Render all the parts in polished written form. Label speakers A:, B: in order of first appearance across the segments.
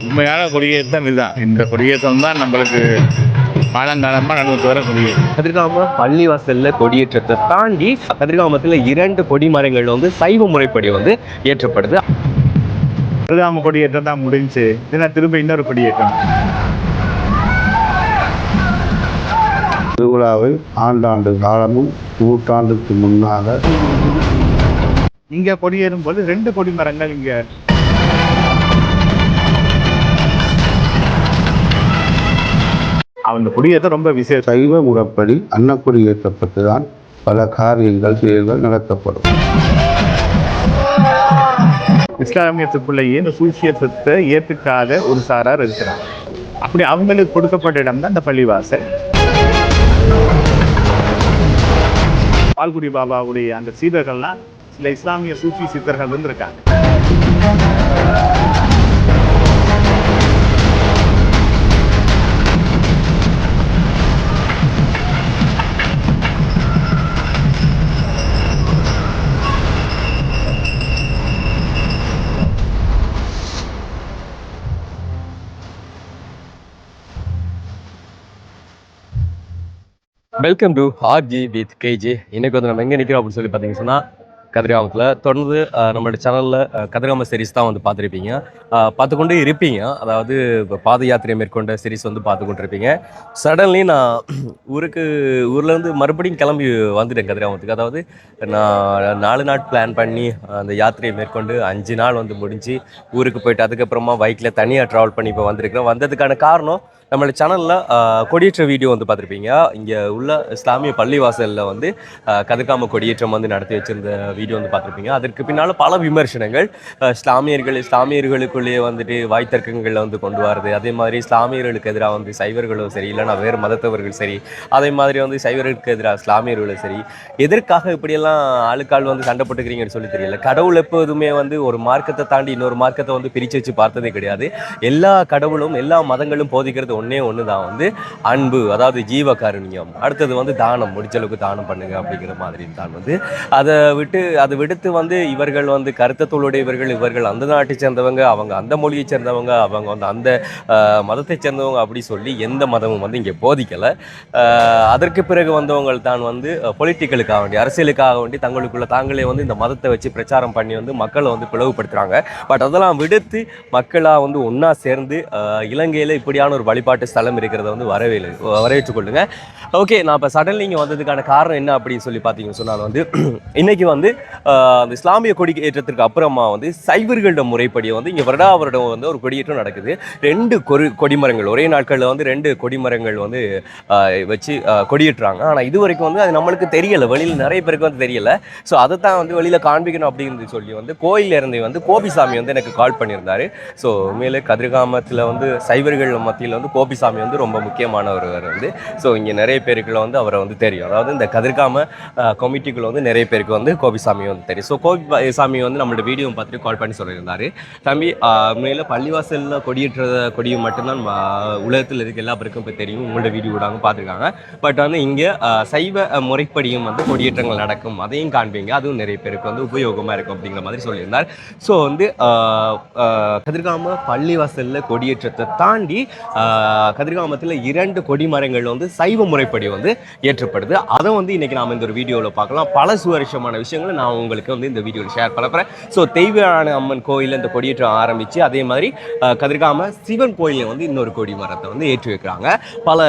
A: உண்மையான கொடியேற்றம் இதுதான். இந்த கொடியேற்றம் தான் நம்மளுக்கு காலங்காலமாக நடந்துட்டு வர கொடியேற்றம்.
B: கதிர்காமம் பள்ளிவாசல்ல கொடியேற்றத்தை தாண்டி கதிர்காமத்தில் 2 கொடிமரங்கள் சைவ முறைப்படி ஏற்றப்படுது.
A: கதிர்காம கொடியேற்றம் தான் முடிஞ்சு இதுனா திரும்ப இன்னொரு கொடியேற்றம்.
C: திருவிழாவை ஆண்டாண்டு காலமும் நூற்றாண்டுக்கு முன்னாக
A: இங்க கொடியேறும் போது 2 கொடிமரங்கள் இங்க அவங்க கொடியேற்றம் ரொம்ப விசேஷம்.
C: சைவ முறைப்படி அன்னக்கொடி ஏற்றப்பட்டுதான் பல காரியங்கள் செயல்கள் நடத்தப்படும்.
A: இஸ்லாமியத்துக்குள்ளேயே இந்த சூழ்ச்சியத்தை ஏற்றுக்காத ஒரு சாரார் இருக்கிறாங்க. அப்படி அவங்களுக்கு கொடுக்கப்பட்ட இடம் தான் இந்த பள்ளிவாசல். பால்குடி பாபாவுடைய அந்த சீடர்கள்லாம் சில இஸ்லாமிய சூஃபி சித்தர்கள் இருக்காங்க.
B: Welcome to RG with KG. இன்னைக்கு நம்ம எங்கே நிற்கிறோம் அப்படின்னு சொல்லி பார்த்தீங்கன்னு சொன்னால் கதிர்காமத்தில் தொடர்ந்து நம்மளோட சேனலில் கதிர்காம சீரிஸ் தான் பார்த்துருப்பீங்க, பார்த்துக்கொண்டு இருப்பீங்க. அதாவது இப்போ பாத யாத்திரை மேற்கொண்ட சீரிஸ் பார்த்து கொண்டு இருப்பீங்க. சடன்லி நான் ஊர்லேருந்து மறுபடியும் கிளம்பி வந்துட்டேன் கதிர்காமத்துக்கு. அதாவது நான் 4 நாள் பிளான் பண்ணி அந்த யாத்திரையை மேற்கொண்டு 5 நாள் முடிஞ்சு ஊருக்கு போயிட்டு அதுக்கப்புறமா பைக்கில் தனியாக ட்ராவல் பண்ணி இப்போ வந்திருக்கிறேன். வந்ததுக்கான காரணம் நம்மளோட சேனலில் கொடியேற்ற வீடியோ
D: பார்த்துருப்பீங்க. இங்கே உள்ள இஸ்லாமிய பள்ளிவாசலில் கதிர்காம கொடியேற்றம் நடத்தி வச்சிருந்த வீடியோ பார்த்துருப்பீங்க. அதற்கு பின்னால் பல விமர்சனங்கள், இஸ்லாமியர்களுக்குள்ளேயே வாய் தர்க்கங்களில் கொண்டு வரது. அதே மாதிரி இஸ்லாமியர்களுக்கு எதிராக சைவர்களும் சரி, இல்லைனா வேறு மதத்தவர்கள் சரி, அதே மாதிரி சைவர்களுக்கு எதிராக இஸ்லாமியர்களும் சரி, எதற்காக இப்படியெல்லாம் ஆளுக்கால் சண்டை போட்டுக்கிறீங்கன்னு சொல்லி தெரியல. கடவுள் எப்போதுமே ஒரு மார்க்கத்தை தாண்டி இன்னொரு மார்க்கத்தை பிரித்து வச்சு பார்த்ததே கிடையாது. எல்லா கடவுளும் எல்லா மதங்களும் போதிக்கிறது ஒன்று தான் அன்பு, அதாவது ஜீவ காருண்யம். அடுத்தது தானம், முடிச்சளவுக்கு தானம் பண்ணுங்க அப்படிங்கிற மாதிரி தான் அதை விடுத்து இவர்கள் இவர்கள் அந்த நாட்டை சேர்ந்தவங்க, அவங்க அந்த மொழியை சேர்ந்தவங்க, அவங்க அந்த மதத்தை சேர்ந்தவங்க அப்படி சொல்லி எந்த மதமும் இங்கே போதிக்கலை. அதற்கு பிறகு வந்தவங்க தான் பொலிட்டிக்கலுக்காக வேண்டி, அரசியலுக்காக வேண்டி தங்களுக்குள்ள தாங்களே இந்த மதத்தை வச்சு பிரச்சாரம் பண்ணி மக்களை பிளவுபடுத்துகிறாங்க. பட் அதெல்லாம் விடுத்து மக்களாக ஒன்றா சேர்ந்து இலங்கையில் இப்படியான ஒரு வழிபாட்டு ஸ்தலம் இருக்கிறத வரவேற்றுக் கொள்ளுங்க. ஓகே, நான் இப்போ சடன்லி இங்கே வந்ததுக்கான காரணம் என்ன அப்படின்னு சொல்லி பார்த்தீங்கன்னு சொன்னால் இன்னைக்கு அந்த இஸ்லாமிய கொடி ஏற்றத்திற்கு அப்புறமா சைவர்களோட முறைப்படி இங்கே வருடம் ஒரு கொடியேற்றம் நடக்குது. 2 கொடிமரங்கள் ஒரே நாட்களில் 2 கொடிமரங்கள் வச்சு கொடியேற்றுறாங்க. ஆனால் இது வரைக்கும் அது நம்மளுக்கு தெரியலை, வெளியில் நிறைய பேருக்கு தெரியலை. ஸோ அதை தான் வெளியில் காண்பிக்கணும் அப்படின்னு சொல்லி கோயிலில் இருந்து கோபிசாமி எனக்கு கால் பண்ணியிருந்தாரு. ஸோ உண்மையிலே கதிர்காமத்தில் சைவர்கள் மத்தியில் கோபிசாமி ரொம்ப முக்கியமானவர். ஸோ இங்கே நிறைய பேருக்குள்ள அவரை தெரியும். அதாவது இந்த கதிர்காம கமிட்டிக்குள்ள நிறைய பேருக்கு கோபிசாமி தெரியும். ஸோ கோபிசாமி நம்மளோட வீடியோ பார்த்துட்டு கால் பண்ணி சொல்லியிருந்தாரு, தம்பி உண்மையில் பள்ளிவாசலில் கொடியும் மட்டும்தான் உலகத்தில் இருக்க எல்லா பேருக்கும் இப்போ தெரியும், உங்களோட வீடியோ விடாங்க பார்த்துருக்காங்க. பட் இங்கே சைவ முறைப்படியும் கொடியேற்றங்கள் நடக்கும், அதையும் காண்பீங்க, அதுவும் நிறைய பேருக்கு உபயோகமாக இருக்கும் அப்படிங்கிற மாதிரி சொல்லியிருந்தார். ஸோ கதிர்காம பள்ளிவாசலில் கொடியேற்றத்தை தாண்டி கதிர்காமத்தில் 2 கொடிமரங்கள் சைவ முறைப்படி ஏற்றப்படுது. அதை இன்னைக்கு நாம் இந்த ஒரு வீடியோவில் பார்க்கலாம். பல சுவாரஸ்யமான விஷயங்களை நான் உங்களுக்கு இந்த வீடியோவில் ஷேர் பண்ண போகிறேன். ஸோ தெய்வான அம்மன் கோயிலில் இந்த கொடியேற்றம் ஆரம்பித்து அதே மாதிரி கதிர்காம சிவன் கோயிலில் இன்னொரு கொடி மரத்தை ஏற்றி வைக்கிறாங்க. பல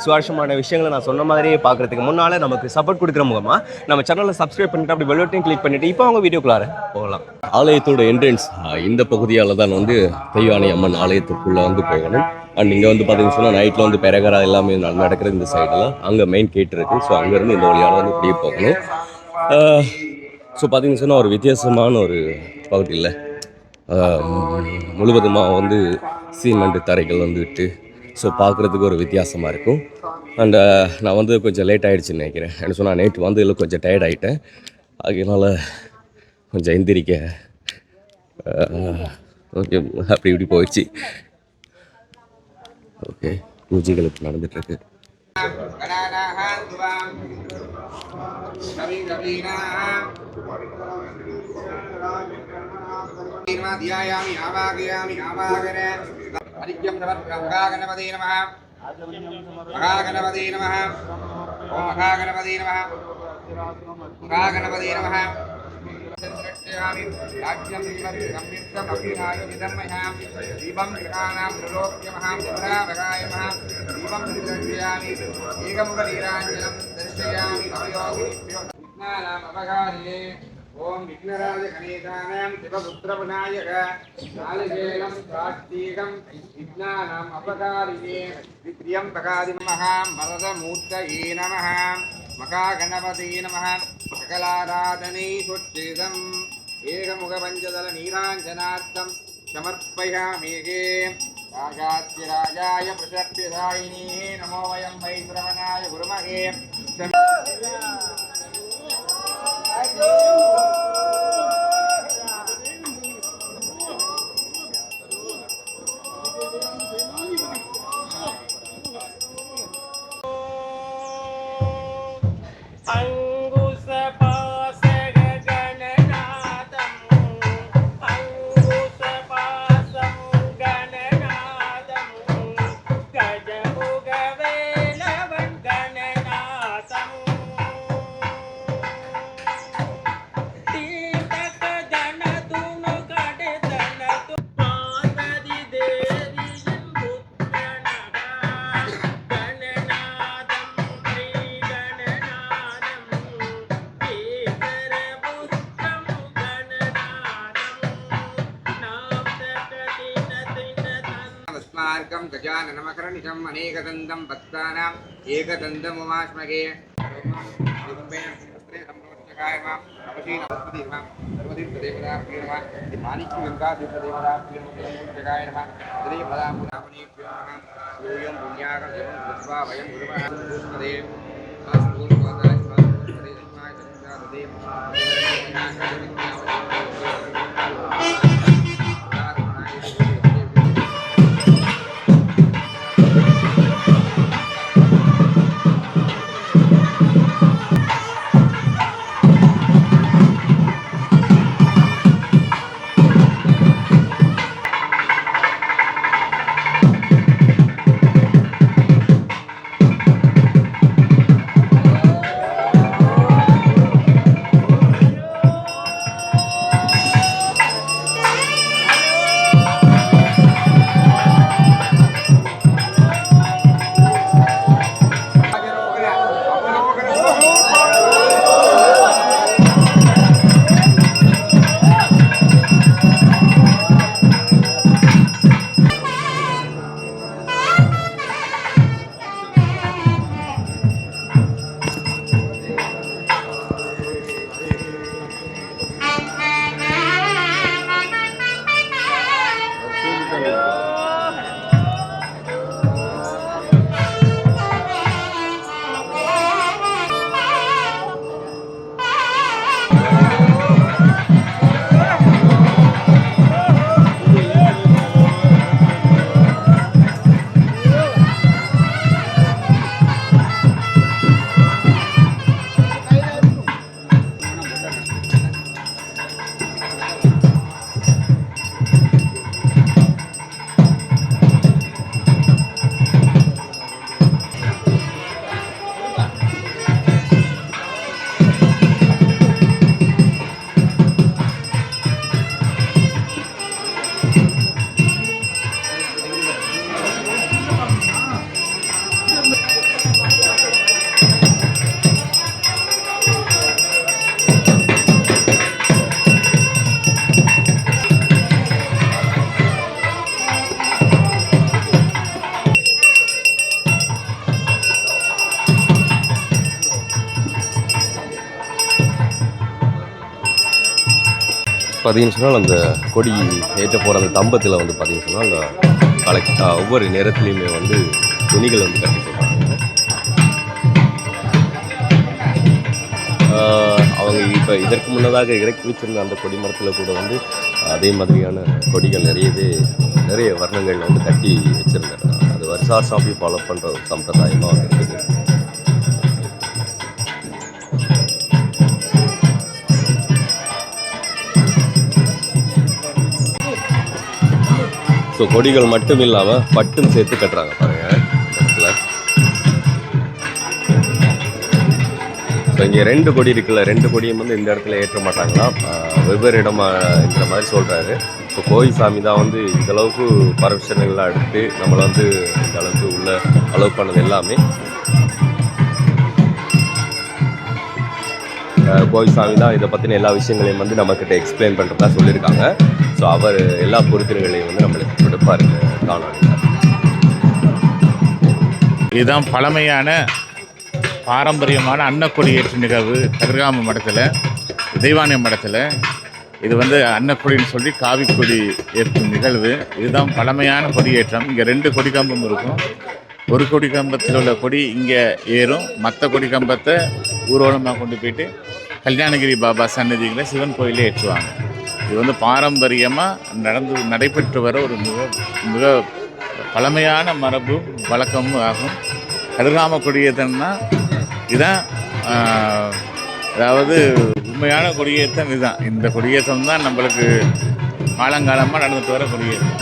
D: சுவாரஸ்யமான விஷயங்களை நான் சொன்ன மாதிரியே பார்க்குறதுக்கு முன்னால் நமக்கு சப்போர்ட் கொடுக்குற மூலமாக நம்ம சேனலை சப்ஸ்கிரைப் பண்ணிட்டு அப்படி பெல் பட்டனையும் கிளிக் பண்ணிவிட்டு இப்போ அவங்க வீடியோக்குள்ளார போகலாம். ஆலயத்தோட என்ட்ரன்ஸ் இந்த பகுதியால் தான் தெய்வானை அம்மன் ஆலயத்துக்குள்ளே போகணும். அண்ட் இங்கே பார்த்தீங்கன்னு சொன்னால் நைட்டில் பெரகரா எல்லாமே நடக்கிறது இந்த சைடில். அங்கே மெயின் கேட் இருக்குது. ஸோ அங்கேருந்து இந்த வழியால் இப்படியே போகணும். ஸோ பார்த்தீங்கன்னு சொன்னால் ஒரு வித்தியாசமான ஒரு பகுதியில் முழுவதுமாக சீமெண்ட் தரைகள் விட்டு ஸோ பார்க்குறதுக்கு ஒரு வித்தியாசமாக இருக்கும். அண்ட் நான் கொஞ்சம் லேட் ஆகிடுச்சின்னு நினைக்கிறேன். என்ன சொன்னால் நைட்டு இதில் கொஞ்சம் டயர்ட் ஆகிட்டேன். அதனால் கொஞ்சம் எந்திரிக்க ஓகே அப்படி இப்படி போயிடுச்சு. ஓகே, பூஜைகள் இப்போ நடந்துட்டுருக்கு.
E: ध्यायामि आवाहयामि आवाहन हरिक्यं महागणपते नमः महागणपते नमः ओम महागणपते नमः महागणपते नमः द्रष्टयामि राज्यं संयुक्तम् अभिनायुधं मह्यां दीपं गृहाणां त्रिलोक्यमहां चन्द्रावगाय महा दीपं दर्शयामि एकमुखनीराञ्जनं दर्शयामि नवयोगिभ्यो विघ्नानाम् अपहारिणे ओम विघ्नराज गणेशानां शिवपुत्रविनायक नालिकेलं कार्तीकं विघ्नानाम् अपहारिणे त्र्यम्बकादिमहां वरदमूर्तये नमः मकागणपते नमः सकलाराधने सुच्छेदम् एकमुखपञ्चदलनीराञ्जनार्थं समर्पयामेके राजात्यराजाय प्रसप्यदायिने नमो वयं वै श्रवणाय गुरुमहे अस्माकं गजाननमकरनिशम् अनेकदन्तं भक्तानाम् एकदन्तमुमास्महे सम्प्रोक्षकाय मां अवशीनवस्पति मां सर्वतीर्थदेवताभ्यो नमः माणिक्यगङ्गातीर्थदेवताभ्यो नमः श्रीफलामुरामणीभ्यो नमः यूयं पुण्याकं जपं कृत्वा वयं गुरुमः
B: பார்த்தீங்கன்னு சொன்னால் அந்த கொடி ஏற்ற போகிற அந்த தம்பத்தில் வந்து பார்த்தீங்கன்னு சொன்னால் அந்த ஒவ்வொரு நேரத்துலையுமே வந்து துணிகள் வந்து கட்டி போடுறாங்க. அவங்க இப்போ இதற்கு முன்னதாக இறக்கி வச்சிருந்த அந்த கொடி மரத்தில் கூட வந்து அதே மாதிரியான கொடிகள் நிறைய வர்ணங்களில் வந்து கட்டி வச்சுருந்தாங்க. அது வருஷா சாப்பி ஃபாலோ பண்ணுற ஒரு சம்பிரதாயமாக இருக்குது.
D: ஸோ கொடிகள் மட்டும் இல்லாமல் பட்டும் சேர்த்து கட்டுறாங்க பாருங்க இந்த இடத்துல. ஸோ இங்கே 2 கொடி இருக்குல்ல, 2 கொடியும் வந்து இந்த இடத்துல ஏற்ற மாட்டாங்களாம், வெவ்வேறு இடமா இருக்கிற மாதிரி சொல்கிறாரு. ஸோ கோயில் சாமி தான் வந்து இந்தளவுக்கு பர்மிஷன்கள்லாம் எடுத்து நம்மளை வந்து இந்த அளவுக்கு உள்ள அலோவ் பண்ணது எல்லாமே. கோயில் சாமி தான் இதை பற்றின எல்லா விஷயங்களையும் வந்து நம்மக்கிட்ட எக்ஸ்பிளைன் பண்ணுறதா சொல்லியிருக்காங்க. ஸோ அவர் எல்லா பொறுப்பினர்களையும் வந்து நம்மளுக்கு கொடுப்பாரு காணொலியில்.
A: இதுதான் பழமையான பாரம்பரியமான அன்னக்கொடியேற்று நிகழ்வு கதிர்காம மடத்தில், தெய்வானை மடத்தில். இது வந்து அன்னக்கொடின்னு சொல்லி காவிக்கொடி ஏற்றும் நிகழ்வு. இதுதான் பழமையான கொடியேற்றம். இங்கே 2 கொடி கம்பம் இருக்கும். ஒரு கொடி கம்பத்தில் உள்ள கொடி இங்கே ஏறும், மற்ற கொடி கம்பத்தை ஊர்வலமாக கொண்டு போயிட்டு கல்யாணகிரி பாபா சன்னதிகளை சிவன் கோயிலே ஏற்றுவாங்க. இது வந்து பாரம்பரியமாக நடைபெற்று வர ஒரு மிக பழமையான மரபு வழக்கமும் ஆகும். கதிர்காம கொடியேற்றம்னா இதுதான், அதாவது உண்மையான கொடியேற்றம் இதுதான். இந்த கொடியேற்றம் தான் நம்மளுக்கு காலங்காலமாக நடந்துட்டு வர கொடியேற்றம்.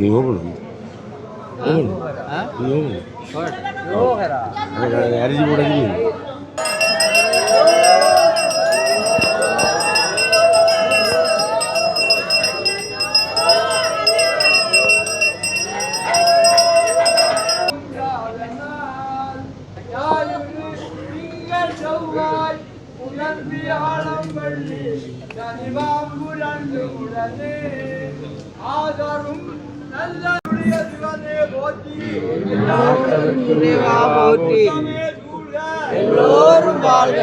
C: நீ ஓகணும் அரிசி போடாது
E: எல்லோரும் வாழ்க.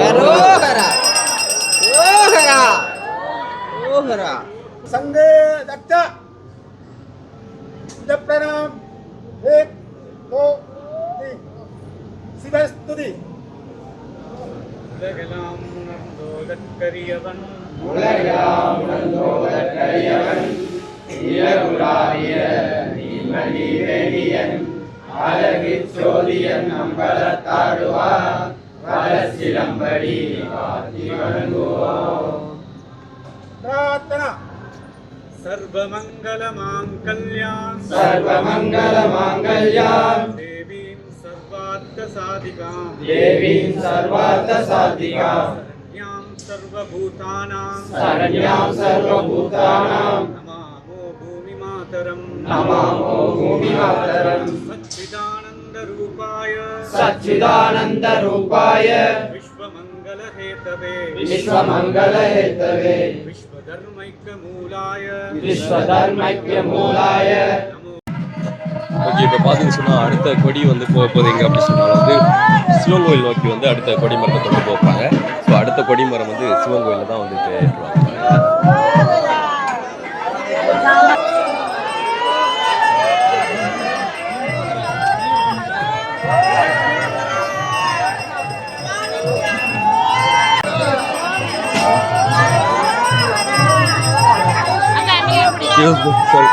E: அரோகரா ஓகரா ஓகரா संगे दत्ता जब प्रणाम 1 2 3 சிவஸ்துதி உலகெல்லாம் உணர்ந்தோதற்கரியவன் இயகுராரிய நீமணி வேணியன் அழகிற் சோதியன் அம்பலத்தாடுவார் வளசிலம்படி காத்தி வணங்குவோம். प्रार्थना सर्वमंगलमांगल्यां देवीं सर्वार्थसाधिकां शरण्यां सर्वभूतानां नमामो भूमिमातरं सच्चिदानन्दरूपाय विश्वमंगलहेतवे विश्वधर्मैक्यमूलाय
B: ஓகே, இப்போ பார்த்தீங்கன்னு சொன்னால் அடுத்த கொடி வந்து போக போகுது எங்கே அப்படி சொன்னால் வந்து சிவன் கோயில் நோக்கி வந்து அடுத்த கொடி மரத்தை கொண்டு போப்பாங்க. ஸோ அடுத்த கொடி மரம் வந்து சிவன் கோயிலில் தான் வந்து ஏற்றுவாங்க. sorry.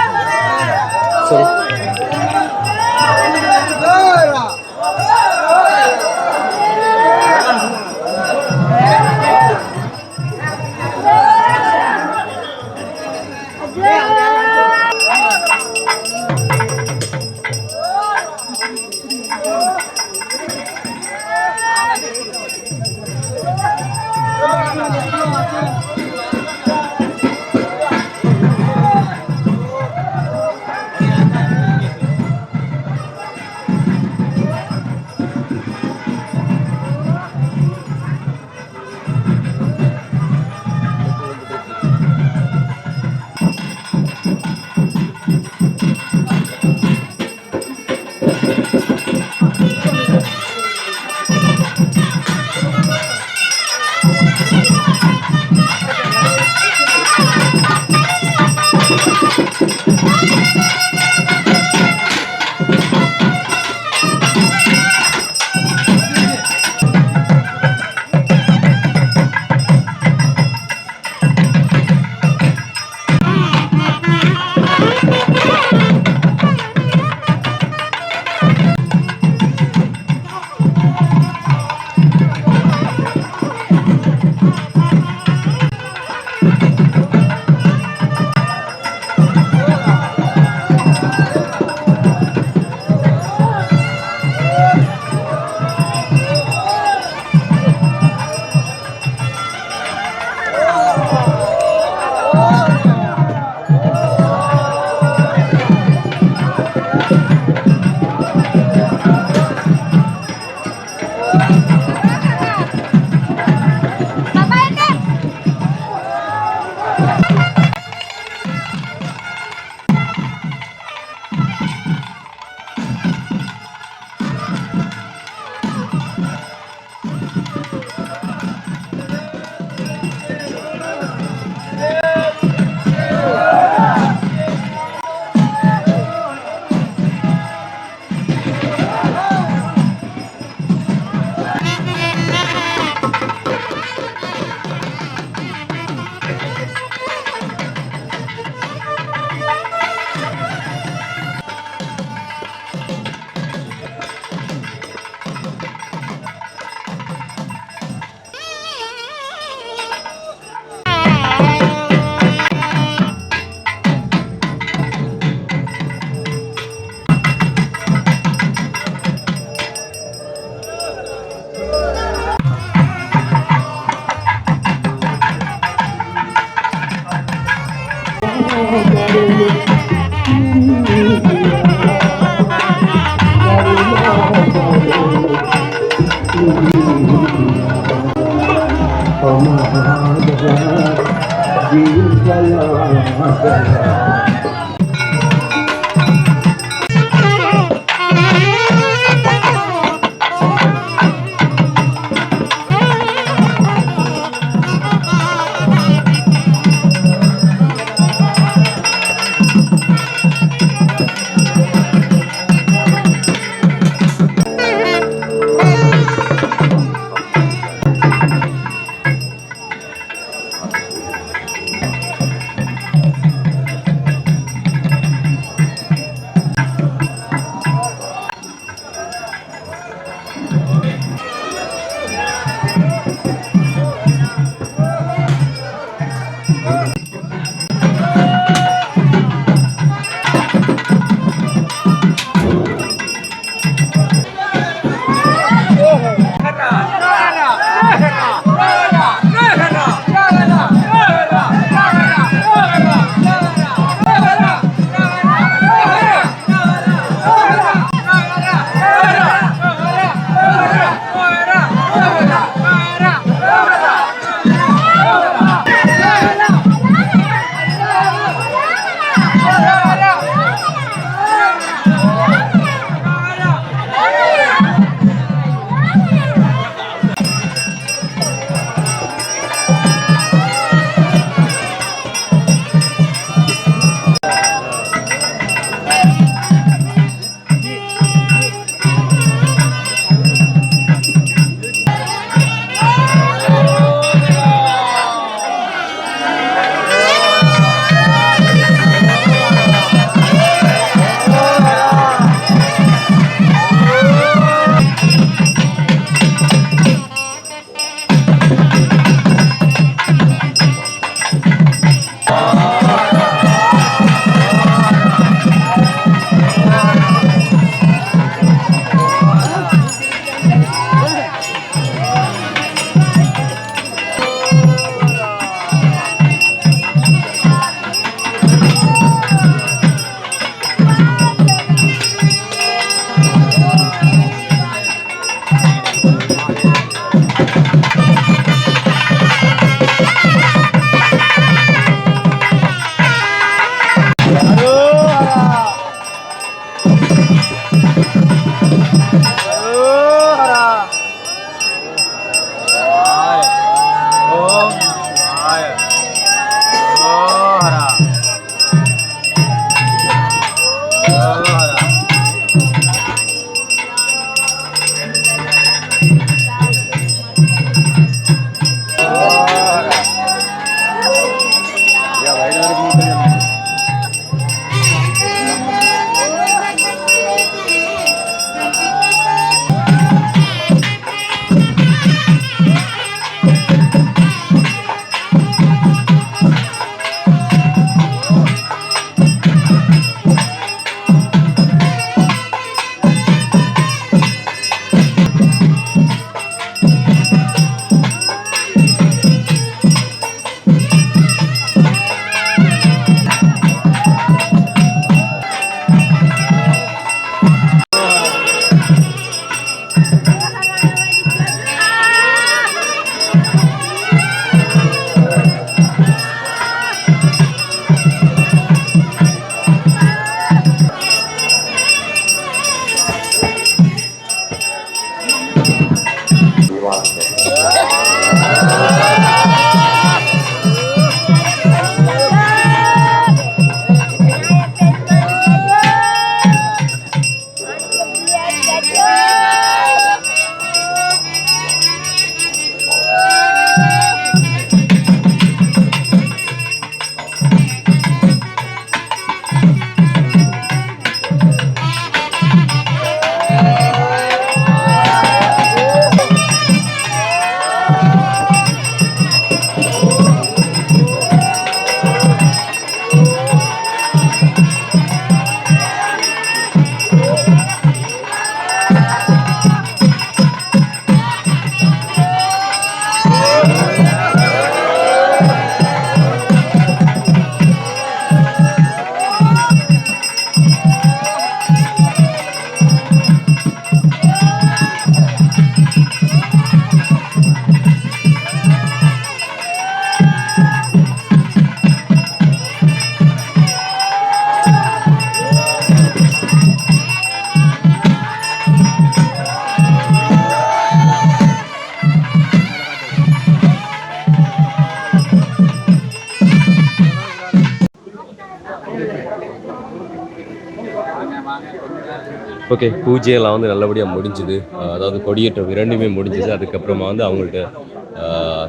D: ஓகே, பூஜையெல்லாம் வந்து நல்லபடியாக முடிஞ்சுது. அதாவது கொடியேற்றம் இரண்டுமே முடிஞ்சுது. அதுக்கப்புறமா வந்து அவங்கள்ட்ட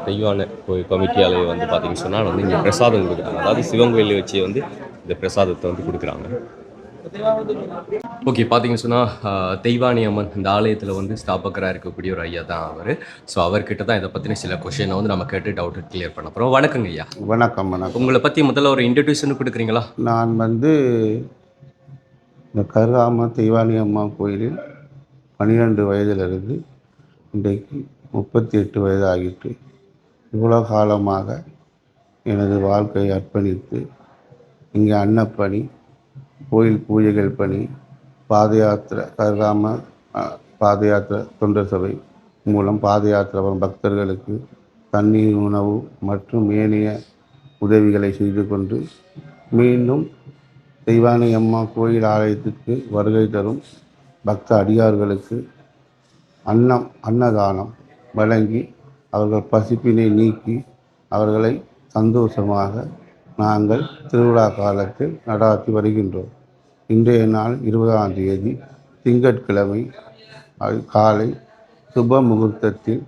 D: தெய்வான கமிட்டியாலே வந்து பார்த்தீங்கன்னு சொன்னால் வந்து இங்கே பிரசாதம் கொடுக்குறாங்க. அதாவது சிவன் கோயிலில் வச்சு வந்து இந்த பிரசாதத்தை வந்து கொடுக்குறாங்க. ஓகே, பார்த்தீங்கன்னு சொன்னால் தெய்வானி அம்மன் இந்த ஆலயத்தில் வந்து ஸ்தாபகராக இருக்கக்கூடிய ஒரு ஐயா தான் அவர். ஸோ அவர்கிட்ட தான் இதை பற்றின சில கொஷினை வந்து நம்ம கேட்டு டவுட் கிளியர் பண்ண போகிறோம். வணக்கங்க ஐயா.
C: வணக்கம். வணக்கம்.
D: உங்களை பற்றி முதல்ல ஒரு இன்ட்ரடியூஷன் கொடுக்குறீங்களா?
C: நான் வந்து இந்த கருகாம தெய்வானி அம்மா கோயிலில் 12 வயதிலிருந்து இன்றைக்கு 38 வயது ஆகிட்டு இவ்வளோ காலமாக எனது வாழ்க்கையை அர்ப்பணித்து இங்கே அன்னப்பணி, கோயில் பூஜைகள் பணி, பாத யாத்திரை கதிர்காம பாத யாத்திரை தொண்டர் சபை மூலம் பாத யாத்திரை வரும் பக்தர்களுக்கு தண்ணீர், உணவு மற்றும் ஏனைய உதவிகளை செய்து கொண்டு மீண்டும் தெய்வானை அம்மா கோயில் ஆலயத்திற்கு வருகை தரும் பக்த அடியார்களுக்கு அன்னதானம் வழங்கி அவர்கள் பசிப்பினை நீக்கி அவர்களை சந்தோஷமாக நாங்கள் திருவிழா காலத்தில் நடாத்தி வருகின்றோம். இன்றைய நாள் 20ஆம் தேதி திங்கட்கிழமை காலை சுப முகூர்த்தத்தில்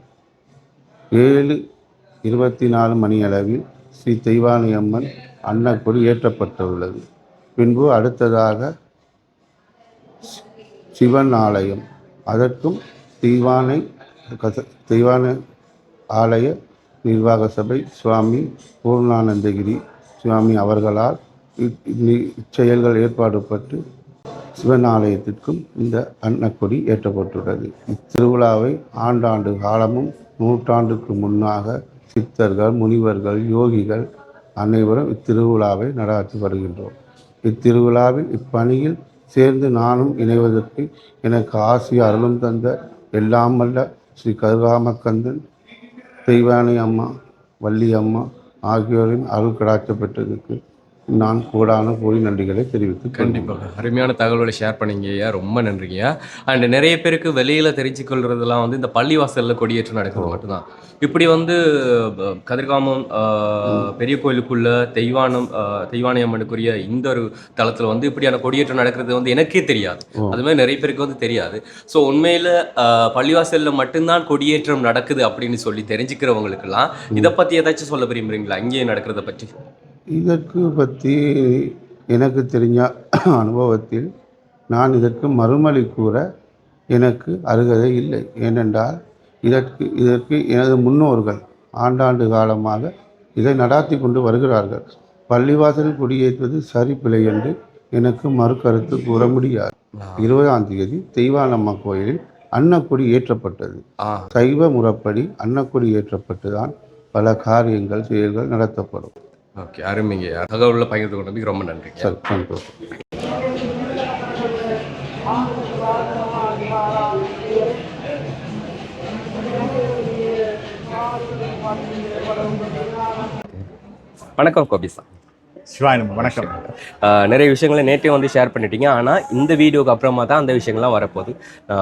C: 7:24 மணியளவில் ஸ்ரீ தெய்வானை அம்மன் அன்னக்கொடி ஏற்றப்பட்டுள்ளது. பின்பு அடுத்ததாக சிவன் ஆலயம், அதற்கும் தெய்வானை ஆலய நிர்வாக சபை சுவாமி பூர்ணானந்தகிரி சுவாமி அவர்களால் இச்செயல்கள் ஏற்பாடுபட்டு சிவன் ஆலயத்திற்கும் இந்த அன்னக்கொடி ஏற்றப்பட்டுள்ளது. இத்திருவிழாவை ஆண்டாண்டு காலமும் நூற்றாண்டுக்கு முன்னாக சித்தர்கள், முனிவர்கள், யோகிகள் அனைவரும் இத்திருவிழாவை நடாத்தி வருகின்றோம். இத்திருவிழாவில் இப்பணியில் சேர்ந்து நானும் இணைவதற்கு எனக்கு ஆசி அருளும் தந்த எல்லாம் வல்ல ஸ்ரீ கதிர்காமக்கந்தன், தெய்வானை அம்மா, வள்ளி அம்மா ஆகியோரின் அருள் கடாட்சி பெற்றதுக்கு நான் கூடான கோடி நன்றிகளை தெரிவித்து
B: கண்டிப்பாக அருமையான தகவல்களை ஷேர் பண்ணீங்கய்யா, ரொம்ப நன்றிங்கய்யா. அண்ட் நிறைய பேருக்கு வெளியில் தெரிஞ்சுக்கொள்றதுலாம் வந்து இந்த பள்ளிவாசலில் கொடியேற்றம் நடக்கிறது மட்டும்தான். இப்படி வந்து கதிர்காமம் பெரிய கோயிலுக்குள்ள தெய்வானை அம்மனுக்குரிய இந்த ஒரு தளத்தில் வந்து இப்படியான கொடியேற்றம் நடக்கிறது வந்து எனக்கே தெரியாது. அது மாதிரி நிறைய பேருக்கு வந்து தெரியாது. ஸோ உண்மையில் பள்ளிவாசலில் மட்டும்தான் கொடியேற்றம் நடக்குது அப்படின்னு சொல்லி தெரிஞ்சுக்கிறவங்களுக்கெல்லாம் இதை பற்றி ஏதாச்சும் சொல்ல விரும்புகிறீங்களா, இங்கேயே நடக்கிறத பற்றி?
C: இதற்கு பற்றி எனக்கு தெரிஞ்ச அனுபவத்தில் நான் இதற்கு மறுமொழி கூற எனக்கு அருகதை இல்லை. ஏனென்றால் இதற்கு எனது முன்னோர்கள் ஆண்டாண்டு காலமாக இதை நடாத்தி கொண்டு வருகிறார்கள். பள்ளிவாசலில் குடியேற்றுவது சரி பிழை என்று எனக்கு மறுகருத்து கூற முடியாது. 20ஆம் தேதி தெய்வானம்மா கோயிலில் அன்னக்கொடி ஏற்றப்பட்டது. சைவ முறைப்படி அன்னக்கொடி ஏற்றப்பட்டுதான் பல காரியங்கள், செயல்கள் நடத்தப்படும்.
B: ஓகே, அருமைங்க. தகவலில் பகிர்ந்து கொண்டதுக்கு ரொம்ப நன்றி.
C: சரி, சந்தோஷம்.
B: வணக்கம் கோபிசா.
A: சிவாயனம் வணக்கம்.
B: நிறைய விஷயங்களை நேற்றே வந்து ஷேர் பண்ணிட்டீங்க. ஆனால் இந்த வீடியோக்கு அப்புறமா தான் அந்த விஷயங்கள்லாம் வரப்போகுது.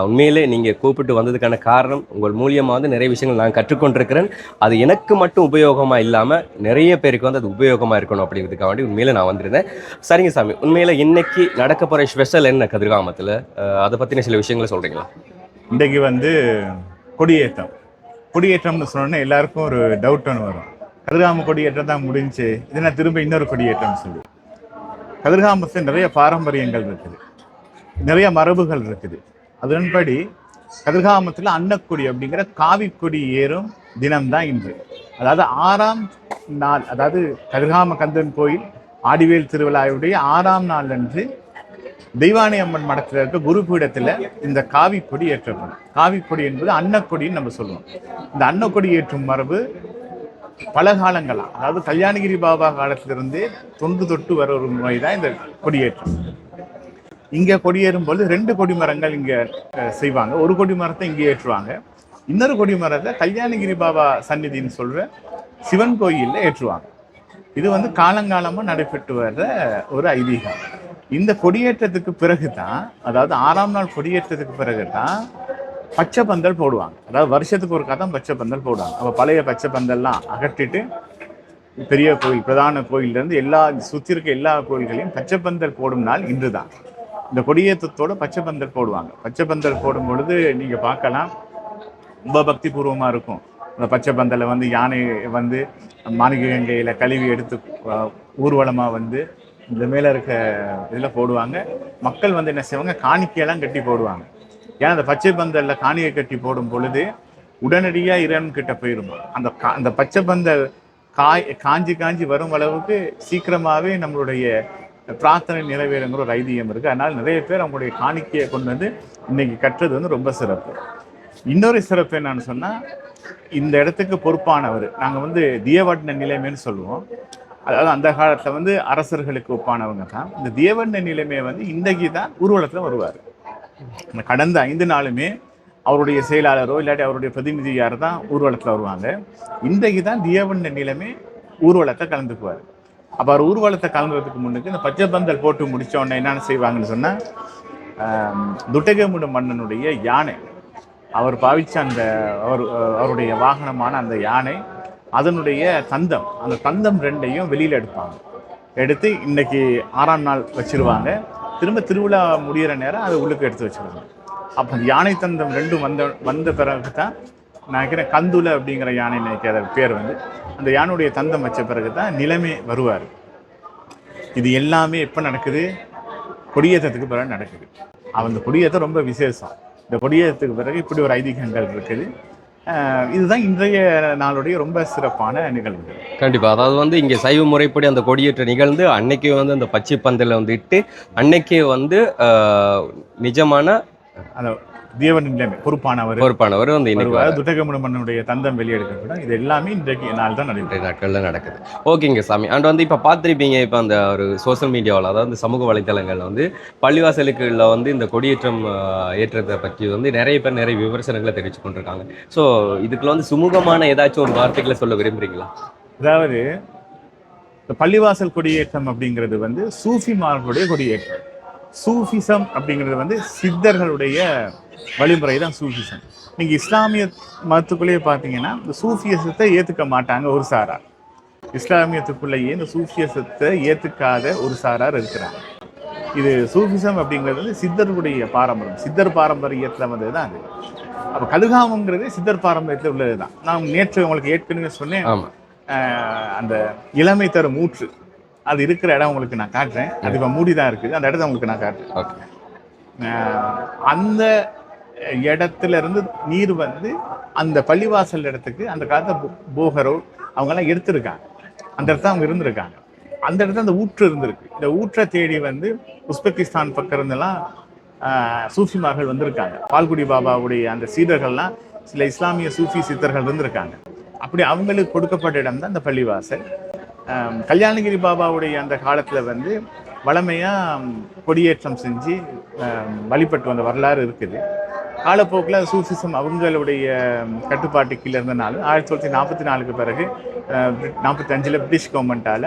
B: உண்மையிலே நீங்கள் கூப்பிட்டு வந்ததுக்கான காரணம் உங்கள் மூலியமாக வந்து நிறைய விஷயங்கள் நான் கற்றுக்கொண்டிருக்கிறேன். அது எனக்கு மட்டும் உபயோகமாக இல்லாமல் நிறைய பேருக்கு வந்து அது உபயோகமாக இருக்கணும் அப்படிங்கிறதுக்காக வேண்டி உண்மையிலே நான் வந்திருந்தேன். சரிங்க சாமி, உண்மையில் இன்னைக்கு நடக்க போகிற ஸ்பெஷல் என்ன கதிர்காமத்தில், அதை பற்றின சில விஷயங்களை சொல்கிறீங்களா?
A: இன்றைக்கு வந்து கொடியேற்றம்னு சொன்னோன்னே எல்லாருக்கும் ஒரு டவுட் ஒன்று வரும். கதிர்காம கொடியேற்றம் தான் முடிஞ்சு இதுனா திரும்ப இன்னொரு கொடியேற்றம் சொல்லி. கதிர்காமத்தில் நிறைய பாரம்பரியங்கள் இருக்குது, நிறைய மரபுகள் இருக்குது. அதன்படி கதிர்காமத்தில் அன்னக்கொடி அப்படிங்கிற காவிக்கொடி ஏறும் தினம்தான் இன்று. அதாவது 6ஆம் நாள், அதாவது கதிர்காம கந்தன் கோயில் ஆடிவேல் திருவிழாவுடைய 6ஆம் நாள் அன்று தெய்வானை அம்மன் மடத்தில் இருக்க குருபீடத்தில் இந்த காவிக்கொடி ஏற்றப்படும். காவிக்கொடி என்பது அன்னக்கொடின்னு நம்ம சொல்லுவோம். இந்த அன்னக்கொடி ஏற்றும் மரபு பல காலங்களாக, அதாவது கல்யாணகிரி பாபா காலத்திலிருந்து தொட்டு வர ஒரு முறை தான் இந்த கொடியேற்றம். இங்கே கொடியேறும் போது 2 கொடிமரங்கள் இங்கே செய்வாங்க. ஒரு கொடிமரத்தை இங்கே ஏற்றுவாங்க, இன்னொரு கொடிமரத்தை கல்யாணகிரி பாபா சந்நிதின்னு சொல்கிற சிவன் கோயிலில் ஏற்றுவாங்க. இது வந்து காலங்காலமாக நடைபெற்று வர்ற ஒரு ஐதீகம். இந்த கொடியேற்றத்துக்கு பிறகு தான், அதாவது 6ஆம் நாள் கொடியேற்றத்துக்கு பிறகு தான் பச்சை பந்தல் போடுவாங்க. அதாவது வருஷத்துக்கு ஒரு தான் பச்சை பந்தல் போடுவாங்க. அப்போ பழைய பச்சை பந்தல்லாம் அகற்றிட்டு பெரிய கோயில், பிரதான கோயிலிருந்து சுற்றி இருக்க எல்லா கோயில்களையும் பச்சை பந்தல் போடும் நாள் இன்று தான். இந்த கொடியேற்றத்தோடு பச்சை பந்தல் போடுவாங்க. பச்சை பந்தல் போடும் பொழுது நீங்கள் பார்க்கலாம், ரொம்ப பக்தி பூர்வமாக இருக்கும். அந்த பச்சை பந்தலை வந்து யானை வந்து மாணிகங்கையில் கழுவி எடுத்து ஊர்வலமாக வந்து இந்த மேலே இருக்க இதில் போடுவாங்க. மக்கள் வந்து என்ன செய்வாங்க, காணிக்கையெல்லாம் கட்டி போடுவாங்க. ஏன்னா அந்த பச்சை பந்தலில் காணிக்கை கட்டி போடும் பொழுது உடனடியாக இறைவன் கிட்ட போயிடுமா. அந்த பச்சை பந்தல் காஞ்சி வரும் அளவுக்கு சீக்கிரமாகவே நம்மளுடைய பிரார்த்தனை நிறைவேறுங்கிற ஒரு ஐதீகம் இருக்குது. அதனால் நிறைய பேர் அவங்களுடைய காணிக்கையை கொண்டு வந்து இன்னைக்கு கட்டுறது வந்து ரொம்ப சிறப்பு. இன்னொரு சிறப்பு என்னன்னு சொன்னால், இந்த இடத்துக்கு பொறுப்பானவர் நாங்கள் வந்து தியவட்ன நிலைமைன்னு சொல்லுவோம். அதாவது அந்த காலத்தில் வந்து அரசர்களுக்கு ஒப்பானவங்க தான். இந்த தியவட்ன நிலைமையை வந்து இன்றைக்கு தான் ஊர்வலத்தில் வருவார். இந்த கடந்த 5 நாளுமே அவருடைய செயலாளரோ இல்லாட்டி அவருடைய பிரதிநிதியார் தான் ஊர்வலத்தில் வருவாங்க. இன்றைக்கு தான் தியவண்ண நிலைமை ஊர்வலத்தை கலந்துக்குவார். அப்போ அவர் ஊர்வலத்தை கலந்துறதுக்கு முன்னுக்கு இந்த பச்சை பந்தல் போட்டு முடிச்ச உடனே என்னென்ன செய்வாங்கன்னு சொன்னால், துட்டகமுடு மன்னனுடைய யானை, அவர் பாவிச்ச அந்த அவருடைய வாகனமான அந்த யானை, அதனுடைய தந்தம், அந்த தந்தம் 2ஐயும் வெளியில் எடுப்பாங்க. எடுத்து இன்னைக்கு 6ஆம் நாள் வச்சிருவாங்க. திரும்ப திருவிழா முடிகிற நேரம் அதை உள்ளுக்கு எடுத்து வச்சிருவாங்க. அப்போ அந்த யானை தந்தம் 2 வந்த பிறகு தான் நினைக்கிறேன் கந்துல அப்படிங்கிற யானை நினைக்கிற பேர் வந்து அந்த யானையுடைய தந்தம் வச்ச பிறகு தான் நிலைமை வருவார். இது எல்லாமே எப்போ நடக்குது? கொடியேற்றத்துக்கு பிறகு நடக்குது. அந்த கொடியேற்றம் ரொம்ப விசேஷம். இந்த கொடியேற்றத்துக்கு பிறகு இப்படி ஒரு ஐதீகங்கள் இருக்குது. இதுதான் இன்றைய நாளுடைய ரொம்ப சிறப்பான நிகழ்வுகள்.
D: கண்டிப்பா. அதாவது வந்து இங்க சைவ முறைப்படி அந்த கொடியேற்ற நிகழ்ந்து அன்னைக்கே வந்து அந்த பச்சை பந்தல வந்து இட்டு அன்னைக்கே வந்து நிஜமான
A: அந்த தேவன் நிலைமை பொறுப்பானவர் வந்து துட்டகமுடு மன்னனுடைய தந்தம் வெளியெடுக்கப்படும். இது எல்லாமே இன்றைக்கு நாள் தான் நடைபெறும்,
D: நாட்கள்ல நடக்குது. ஓகேங்க சாமி. அண்ட் வந்து இப்போ பார்த்துருப்பீங்க, இப்போ அந்த ஒரு சோசியல் மீடியாவில், அதாவது சமூக வலைத்தளங்கள் வந்து பள்ளிவாசலுக்குள்ள வந்து இந்த கொடியேற்றம் ஏற்றத்தை பற்றி வந்து நிறைய பேர் நிறைய விமர்சனங்களை தெரிவித்து கொண்டிருக்காங்க. ஸோ இதுக்குள்ள வந்து சுமூகமான ஏதாச்சும் ஒரு வார்த்தைகளை சொல்ல விரும்புறீங்களா?
A: அதாவது இந்த பள்ளிவாசல் கொடியேற்றம் அப்படிங்கிறது வந்து சூஃபிமார்களுடைய கொடியேற்றம். சூஃபிசம் அப்படிங்கிறது வந்து சித்தர்களுடைய வழிமுறை தான் சூஃபிசம். நீங்கள் இஸ்லாமிய மதத்துக்குள்ளேயே பார்த்தீங்கன்னா இந்த சூஃபியசத்தை ஏற்றுக்க மாட்டாங்க ஒரு சாரார். இஸ்லாமியத்துக்குள்ளேயே இந்த சூஃபியசத்தை ஏற்றுக்காத ஒரு சாரார் இருக்கிறாங்க. இது சூஃபிசம் அப்படிங்கிறது வந்து சித்தர்களுடைய பாரம்பரியம், சித்தர் பாரம்பரியத்தில் வந்தது தான் அது. அப்போ கதிர்காமங்கிறது சித்தர் பாரம்பரியத்தில் உள்ளது தான். நான் நேற்று உங்களுக்கு ஏற்கனவே சொன்னேன், அந்த இளமை தரும் ஊற்று அது இருக்கிற இடம் உங்களுக்கு நான் காட்டுறேன். அது இப்போ மூடி தான் இருக்குது, அந்த இடத்த உங்களுக்கு நான் காட்டுறேன். அந்த இடத்துல இருந்து நீர் வந்து அந்த பள்ளிவாசல் இடத்துக்கு அந்த காலத்தை போகரோ அவங்கெல்லாம் எடுத்திருக்காங்க. அந்த இடத்துல அவங்க இருந்திருக்காங்க. அந்த இடத்துல அந்த ஊற்று இருந்திருக்கு. இந்த ஊற்றை தேடி வந்து உஸ்பெகிஸ்தான் பக்கம் இருந்தெல்லாம் சூஃபிமார்கள் வந்திருக்காங்க. பால்குடி பாபாவுடைய அந்த சீடர்கள்லாம் சில இஸ்லாமிய சூஃபி சித்தர்கள் இருந்திருக்காங்க. அப்படி அவங்களுக்கு கொடுக்கப்பட்ட இடம் தான் இந்த பள்ளிவாசல். கல்யாணகிரி பாபாவுடைய அந்த காலத்தில் வந்து வளமையாக கொடியேற்றம் செஞ்சு வழிபட்டு வந்த வரலாறு இருக்குது. காலப்போக்கில் சூஃபிசம் அவங்களுடைய கட்டுப்பாட்டு கீழே இருந்தனாலும் 1944 பிறகு 45 பிரிட்டிஷ் கவர்மெண்ட்டால்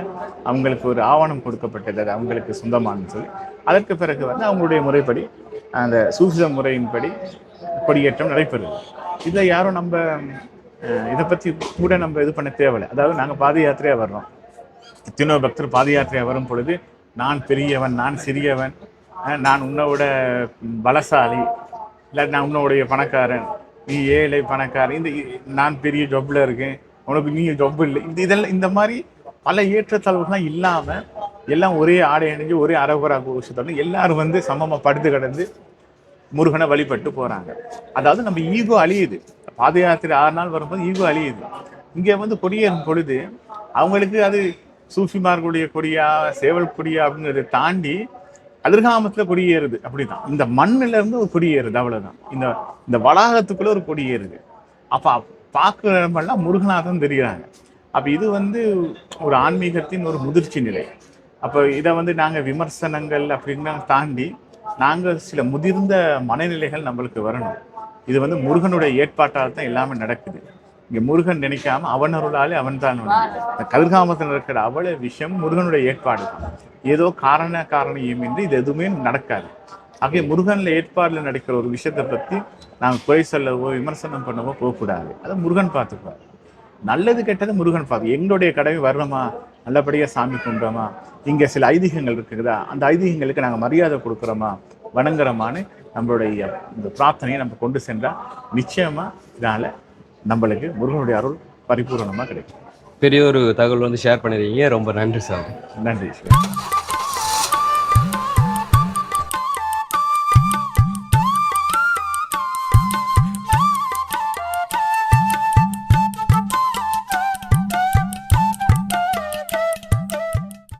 A: அவங்களுக்கு ஒரு ஆவணம் கொடுக்கப்பட்டது, அது அவங்களுக்கு சொந்தமானு சொல்லி. அதற்கு பிறகு வந்து அவங்களுடைய முறைப்படி அந்த சூஃபிசம் முறையின்படி கொடியேற்றம் நடைபெறுது. இதை யாரும் நம்ம இதை பற்றி கூட நம்ம இது பண்ண தேவையில்லை. அதாவது நாங்கள் பாத யாத்திரையாக வர்றோம். எத்தனோ பக்தர் பாத யாத்திரையாக வரும் பொழுது நான் பெரியவன், நான் சிறியவன், நான் உன்னோட பலசாலி, இல்லை நான் உன்னோடைய பணக்காரன், நீ ஏழை பணக்காரன், இந்த நான் பெரிய ஜொப்பில் இருக்கேன், உனக்கு நீ ஜொப்பு இல்லை, இதெல்லாம் இந்த மாதிரி பல ஏற்றத்தாழ்வுகள்லாம் இல்லாமல் எல்லாம் ஒரே ஆடை அணிஞ்சு ஒரே அரகுரா கோஷத்தோடு எல்லாரும் வந்து சமமாக படுத்து கிடந்து முருகனை வழிபட்டு போகிறாங்க. அதாவது நம்ம ஈகோ அழியுது. பாத யாத்திரை 6 நாள் வரும்போது ஈகோ அழியுது. இங்கே வந்து கொடியேறும் பொழுது அவங்களுக்கு அது சூஃபிமார்களுடைய கொடியா சேவல் கொடியா அப்படிங்கிறத தாண்டி கதிர்காமத்தில் கொடியேறுது. அப்படிதான் இந்த மண்ணில இருந்து ஒரு கொடியேறுது, அவ்வளவுதான். இந்த வளாகத்துக்குள்ள ஒரு கொடியேறுது. அப்போ பார்க்குறவங்கெல்லாம் முருகனாதான் தெரிகிறாங்க. அப்போ இது வந்து ஒரு ஆன்மீகத்தின் ஒரு முதிர்ச்சி நிலை. அப்போ இதை வந்து நாங்கள் விமர்சனங்கள் அப்படின்னு தாண்டி நாங்கள் சில முதிர்ந்த மனநிலைகள் நம்மளுக்கு வரணும். இது வந்து முருகனுடைய ஏற்பாட்டால் தான் எல்லாமே நடக்குது. இங்கே முருகன் நினைக்காம அவன் அருளாலே அவன் தான். இந்த கதிர்காமத்தில் இருக்கிற அவ்வளவு விஷயம் முருகனுடைய ஏற்பாடு தான். ஏதோ காரணியமின்றி இது எதுவுமே நடக்காது. ஆகிய முருகனில் ஏற்பாடில் நடக்கிற ஒரு விஷயத்தை பற்றி நாங்கள் குறை சொல்லவோ விமர்சனம் பண்ணவோ போகக்கூடாது. அதை முருகன் பார்த்துக்குவார். நல்லது கெட்டது முருகன் பார்த்து. எங்களுடைய கடமை வரணுமா, நல்லபடியாக சாமி கும்பிட்றோமா, இங்கே சில ஐதீகங்கள் இருக்குதா, அந்த ஐதீகங்களுக்கு நாங்கள் மரியாதை கொடுக்குறோமா, வணங்குறோமான்னு நம்மளுடைய இந்த பிரார்த்தனையை நம்ம கொண்டு சென்றால் நிச்சயமாக இதனால் நம்மளுக்கு முருகனுடைய அருள் பரிபூர்ணமாக கிடைக்கும்.
D: பெரிய ஒரு தகவல் வந்து ஷேர் பண்ணிருக்கீங்க. ரொம்ப நன்றி சார்.
A: நன்றி சார்.